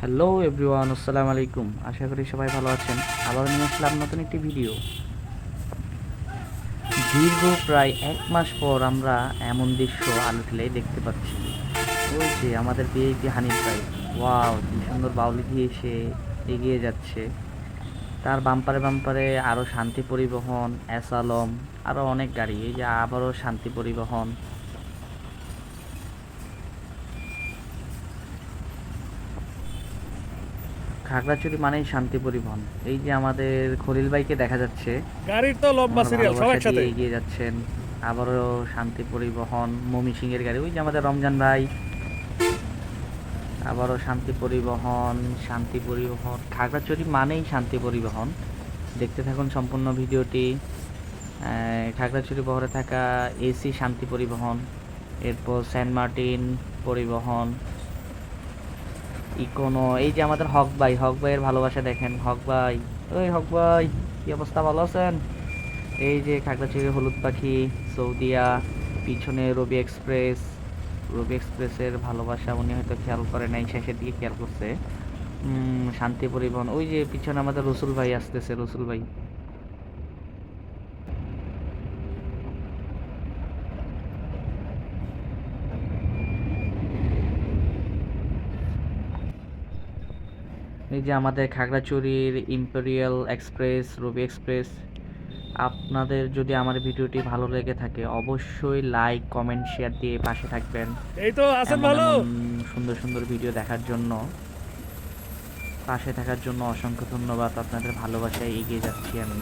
Hello everyone, আসসালামু আলাইকুম। আশা করি সবাই ভালো আছেন। আবার নিয়ে আসলাম নতুন একটি ভিডিও। দীর্ঘ প্রায় 1 মাস পর আমরা এমন দৃশ্য আলো ঠেলে দেখতে পাচ্ছি। ওই যে আমাদের বিএপি হানিফ ভাই, ওয়াও কি সুন্দর বাউলি দিয়ে সে এগিয়ে যাচ্ছে। তার বাম্পারে বাম্পারে আরও শান্তি পরিবহন, অ্যাসালম, আরও অনেক গাড়ি। এই যে আবারও শান্তি পরিবহন। খাগড়াছড়ি মানেই শান্তি পরিবহন। এই যে আমাদের খলিল ভাইকে দেখা যাচ্ছে, গাড়ির তো লম্বা ওনার সিরিয়াল সব ভালোবাসা দিয়ে একসাথে। এগিয়ে যাচ্ছেন। আবারও শান্তি পরিবহন, মমি সিংয়ের গাড়ি। ওই যে আমাদের রমজান ভাই, আবারও শান্তি পরিবহন। শান্তি পরিবহন, খাগড়াছড়ি মানেই শান্তি পরিবহন। দেখতে থাকুন সম্পূর্ণ ভিডিওটি। খাগড়াছড়ি বহরে থাকা এসি শান্তি পরিবহন, এরপর সেন্ট মার্টিন পরিবহন, ইকোনো। এই যে আমাদের হক ভাই, হক ভাইয়ের ভালোবাসা দেখেন। হক ভাই, ওই হক ভাই, কি অবস্থা, ভালো আছেন? এই যে খাগড়াছড়ি হলুদ পাখি, সৌদিয়া, পিছনে রবি এক্সপ্রেস। রবি এক্সপ্রেসের ভালোবাসা উনি হয়তো খেয়াল করে নাই, শেষের দিকে খেয়াল করছে। শান্তি পরিবহন, ওই যে পিছনে আমাদের রসুল ভাই আসতেছে, রসুল ভাই। এই যে আমাদের খাগড়াছড়ির ইম্পেরিয়াল এক্সপ্রেস, রবি এক্সপ্রেস। আপনাদের যদি আমার ভিডিওটি ভালো লেগে থাকে অবশ্যই লাইক, কমেন্ট, শেয়ার দিয়ে পাশে থাকবেন। এই তো আছেন এমন ভালো। এমন সুন্দর সুন্দর ভিডিও দেখার জন্য, পাশে থাকার জন্য অসংখ্য ধন্যবাদ। আপনাদের ভালোবাসায় এগিয়ে যাচ্ছি আমি।